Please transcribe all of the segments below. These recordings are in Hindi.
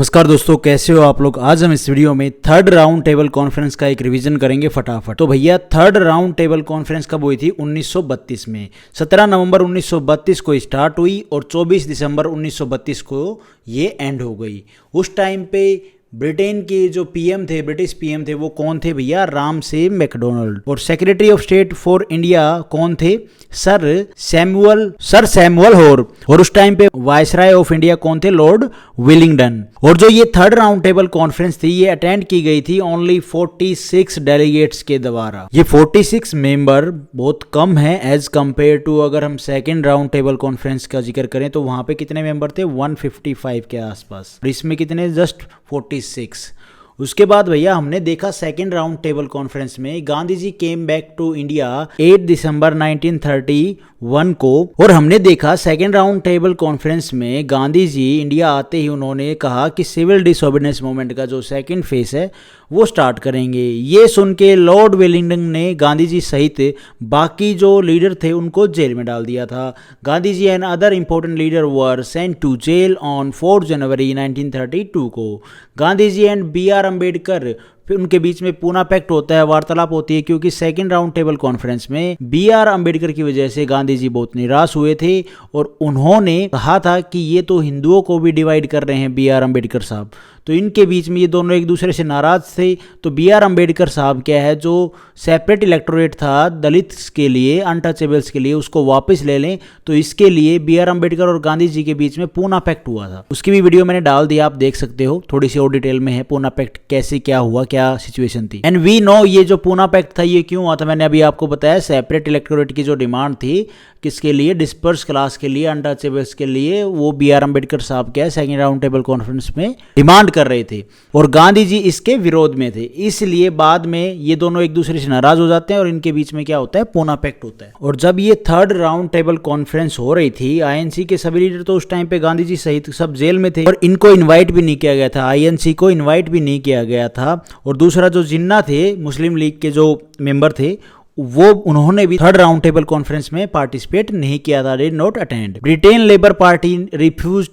नमस्कार दोस्तों, कैसे हो आप लोग। आज हम इस वीडियो में थर्ड राउंड टेबल कॉन्फ्रेंस का एक रिवीजन करेंगे फटाफट। तो भैया थर्ड राउंड टेबल कॉन्फ्रेंस कब हुई थी? 1932 में। 17 नवंबर 1932 को स्टार्ट हुई और 24 दिसंबर 1932 को ये एंड हो गई। उस टाइम पे ब्रिटेन के जो पीएम थे, ब्रिटिश पीएम थे, वो कौन थे भैया? Ramsay MacDonald. और secretary of state for India कौन थे? सर सैमुअल होर। और उस टाइम पे वायसराय ऑफ इंडिया कौन थे? Lord Willingdon. और जो ये थर्ड राउंड टेबल कॉन्फ्रेंस थी, ये अटेंड की गई थी ओनली 46 डेलीगेट्स के द्वारा। ये 46 मेंबर बहुत कम है एज कंपेयर टू अगर हम सेकेंड राउंड टेबल कॉन्फ्रेंस का जिक्र करें तो वहां पे कितने मेंबर थे? 155 के आसपास। और इसमें कितने? जस्ट 46। उसके बाद भैया हमने देखा सेकेंड राउंड टेबल कॉन्फ्रेंस में Gandhi ji came back to India 8 दिसंबर 1931 को। और हमने देखा सेकेंड राउंड टेबल कॉन्फ्रेंस में गांधी जी इंडिया आते ही उन्होंने कहा कि सिविल डिसोबीडियंस मूवमेंट का जो सेकेंड फेज है वो स्टार्ट करेंगे। ये सुन के लॉर्ड वेलिंगटन ने गांधी जी सहित बाकी जो लीडर थे उनको जेल में डाल दिया था। Gandhi ji and other important leader were sent to jail on 4 January 1932 को। गांधी जी एंड BR अम्बेडकर, फिर उनके बीच में पूना पैक्ट होता है, वार्तालाप होती है, क्योंकि सेकेंड राउंड टेबल कॉन्फ्रेंस में BR अम्बेडकर की वजह से गांधी जी बहुत निराश हुए थे और उन्होंने कहा था कि ये तो हिंदुओं को भी डिवाइड कर रहे हैं BR अम्बेडकर साहब। तो इनके बीच में ये दोनों एक दूसरे से नाराज थे। तो BR अम्बेडकर साहब क्या है, जो सेपरेट इलेक्टोरेट था दलित्स के लिए, अनटचेबल्स के लिए, उसको वापस ले लें। तो इसके लिए BR अम्बेडकर और गांधी जी के बीच में पूना पैक्ट हुआ था। उसकी भी वीडियो मैंने डाल दिया, आप देख सकते हो, थोड़ी सी और डिटेल में है पूना पैक्ट कैसे क्या हुआ, क्या सिचुएशन थी। एंड वी नो ये जो पूना पैक्ट था ये क्यों हुआ था, मैंने अभी आपको बताया। सेपरेट इलेक्टोरेट की जो डिमांड थी, किसके लिए? डिस्पर्स क्लास के लिए, अनटचेबल्स के लिए, वो BR अम्बेडकर साहब क्या है सेकेंड राउंड टेबल कॉन्फ्रेंस में डिमांड कर रहे थे और गांधी जी इसके विरोध में थे। इसलिए बाद में ये दोनों एक दूसरे से नाराज हो जाते हैं और इनके बीच में क्या होता है? पूना पैक्ट होता है। और जब ये थर्ड राउंड टेबल कॉन्फ्रेंस हो रही थी, INC के सभी लीडर तो उस टाइम पे गांधी जी सहित सब जेल में थे और इनको इन्वाइट भी नहीं किया गया था, INC को इन्वाइट भी नहीं किया गया था। और दूसरा जो जिन्ना थे, मुस्लिम लीग के जो मेंबर थे, वो उन्होंने भी थर्ड राउंड टेबल कॉन्फ्रेंस में पार्टिसिपेट नहीं किया था, did not attend. Britain labour party refuse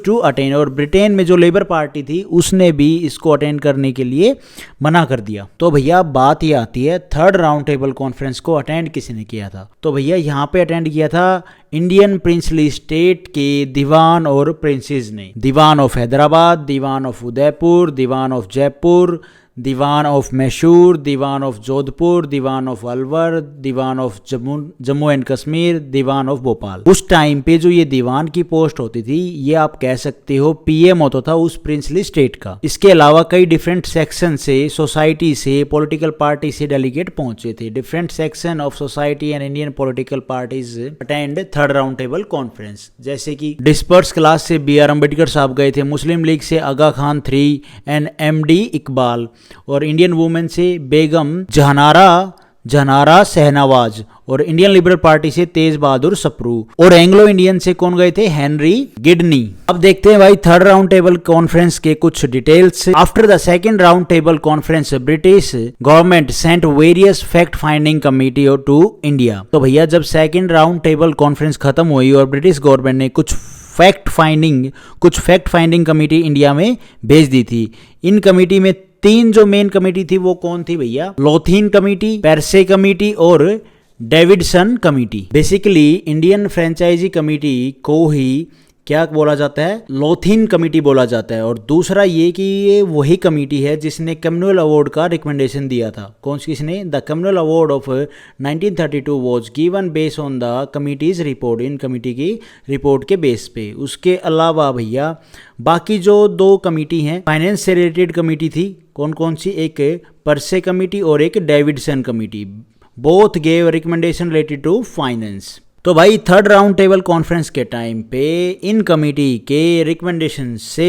to attend. और ब्रिटेन में जो लेबर पार्टी थी उसने भी इसको अटेंड करने के लिए मना कर दिया। तो भैया बात ये आती है, थर्ड राउंड टेबल कॉन्फ्रेंस को अटेंड किसने किया था? तो भैया यहाँ पे अटेंड किया था इंडियन प्रिंसली स्टेट के दीवान और प्रिंसेस ने। Diwan of Hyderabad, Diwan of Udaipur, Diwan of Jaipur, Diwan of Mysore, Diwan of Jodhpur, Diwan of Alwar, Diwan of Jammu and Kashmir, Diwan of Bhopal. उस टाइम पे जो ये दीवान की पोस्ट होती थी, ये आप कह सकते हो PM होता था उस प्रिंसली स्टेट का। इसके अलावा कई डिफरेंट सेक्शन से, सोसाइटी से, पॉलिटिकल पार्टी से डेलीगेट पहुंचे थे। Different section of society and Indian political parties attend third round table conference. जैसे कि डिस्पर्स क्लास से BR अम्बेडकर साहब गए थे, मुस्लिम लीग से Aga Khan III and MD Iqbal, और इंडियन वुमेन से बेगम जहानारा शहनवाज, और इंडियन लिबरल पार्टी से तेज बहादुर सप्रू, और एंग्लो इंडियन से कौन गए थे? हेनरी गिडनी। अब देखते हैं भाई थर्ड राउंड टेबल कॉन्फ्रेंस के कुछ details. After the second round table conference, British government sent various fact finding committee to India. तो भैया जब सेकेंड राउंड टेबल कॉन्फ्रेंस खत्म हुई और ब्रिटिश गवर्नमेंट ने कुछ फैक्ट फाइंडिंग कमेटी इंडिया में भेज दी थी। इन कमेटी में 3 जो मेन कमेटी थी वो कौन थी भैया? लोथीन कमेटी, पेर्से कमेटी और Davidson committee. Basically Indian franchise committee को ही क्या बोला जाता है? लोथीन कमेटी बोला जाता है। और दूसरा ये कि ये वही कमेटी है जिसने कम्युनल अवार्ड का रिकमेंडेशन दिया था। कौन किसने? The communal award of 1932 was given base on the committees report. In committee की रिपोर्ट के बेस पे। उसके अलावा भैया बाकी जो 2 कमेटी हैं, फाइनेंस से रिलेटेड कमेटी थी, कौन कौन सी? एक पर्से कमेटी और एक Davidson committee. Both gave recommendation related to finance. तो भाई थर्ड राउंड टेबल कॉन्फ्रेंस के टाइम पे इन कमेटी के रिकमेंडेशन से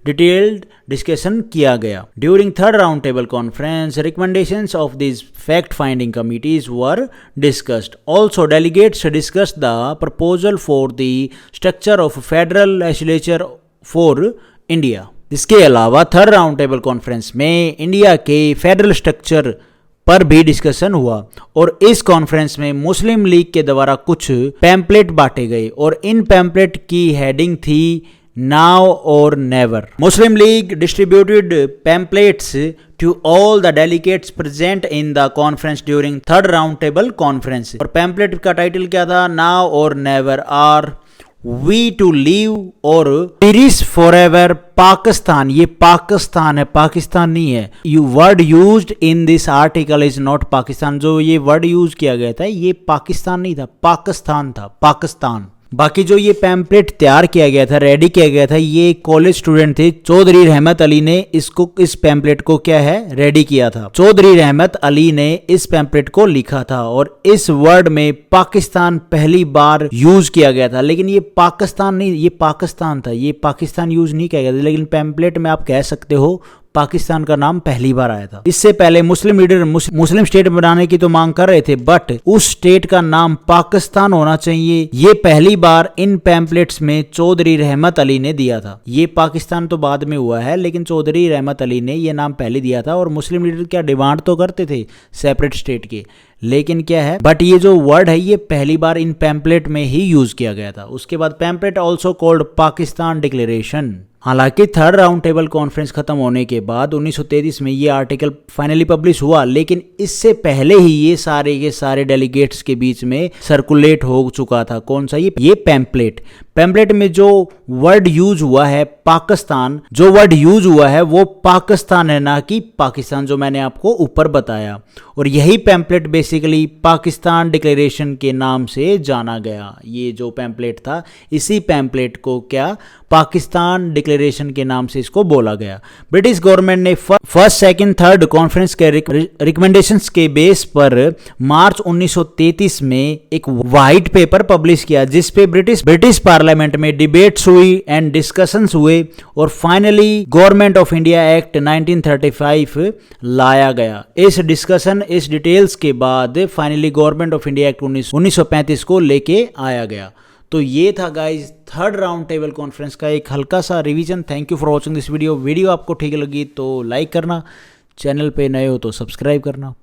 डिटेल्ड डिस्कशन किया गया। During third round table conference, recommendations of this fact finding committees were discussed. Also delegates discussed the proposal for the structure of federal legislature for India. इसके अलावा थर्ड राउंड टेबल कॉन्फ्रेंस में इंडिया के फेडरल स्ट्रक्चर पर भी डिस्कशन हुआ और इस कॉन्फ्रेंस में मुस्लिम लीग के द्वारा कुछ पैम्पलेट बांटे गए और इन पैम्पलेट की हेडिंग थी now or never. Muslim League distributed pamphlets to all the delegates present in the conference during third round table conference. और pamphlet का टाइटल क्या था? now or never, are we to leave or perish forever Pakistan. ये पाकिस्तान है, पाकिस्तान नहीं है. You word used in this article is not Pakistan. जो ये वर्ड यूज किया गया था ये पाकिस्तान नहीं था, पाकिस्तान था, पाकिस्तान. बाकी जो ये पैम्पलेट तैयार किया गया था, रेडी किया गया था, ये कॉलेज स्टूडेंट थे. चौधरी रहमत अली ने इस पैम्पलेट को क्या है, रेडी किया था. चौधरी रहमत अली ने इस पैम्पलेट को लिखा था और इस वर्ड में पाकिस्तान पहली बार यूज किया गया था. लेकिन ये पाकिस्तान नहीं, ये पाकिस्तान था, ये पाकिस्तान यूज नहीं किया गया था. लेकिन पैम्पलेट में आप कह सकते हो पाकिस्तान का नाम पहली बार आया था. इससे पहले मुस्लिम लीडर मुस्लिम स्टेट बनाने की तो मांग कर रहे थे, बट उस स्टेट का नाम पाकिस्तान होना चाहिए, ये पहली बार इन पैम्पलेट्स में चौधरी रहमत अली ने दिया था. ये पाकिस्तान तो बाद में हुआ है, लेकिन चौधरी रहमत अली ने ये नाम पहले दिया था. और मुस्लिम लीडर क्या डिमांड तो करते थे सेपरेट स्टेट के, लेकिन क्या है, बट ये जो वर्ड है ये पहली बार इन पैम्पलेट में ही यूज किया गया था. उसके बाद pamphlet also called Pakistan declaration. हालांकि थर्ड राउंड टेबल कॉन्फ्रेंस खत्म होने के बाद 1933 में ये आर्टिकल फाइनली पब्लिश हुआ, लेकिन इससे पहले ही ये सारे के सारे डेलीगेट्स के बीच में सर्कुलेट हो चुका था. कौन सा? ये पैम्पलेट में जो वर्ड यूज हुआ है पाकिस्तान, जो वर्ड यूज हुआ है वो पाकिस्तान है, ना कि पाकिस्तान, जो मैंने आपको ऊपर बताया. और यही पैम्पलेट बेसिकली पाकिस्तान डिक्लेरेशन के नाम से जाना गया. ये जो पैम्पलेट था, इसी पैम्पलेट को क्या पाकिस्तान डिक्लेरेशन के नाम से इसको बोला गया. ब्रिटिश गवर्नमेंट ने फर्स्ट, सेकंड, थर्ड कॉन्फ्रेंस के रिकमेंडेशंस के बेस पर मार्च 1933 में एक व्हाइट पेपर पब्लिश किया, जिसपे ब्रिटिश पार्लियामेंट में डिबेट्स हुई एंड डिस्कशंस हुए और finally government of India act 1935 लाया गया. इस डिस्कशन, इस डिटेल्स के बाद finally government of India act 1935 को लेके आया गया. तो ये था guys third round table conference का एक हल्का सा revision. Thank you for watching this video. Video आपको ठीक लगी तो लाइक करना, चैनल पे नए हो तो सब्सक्राइब करना.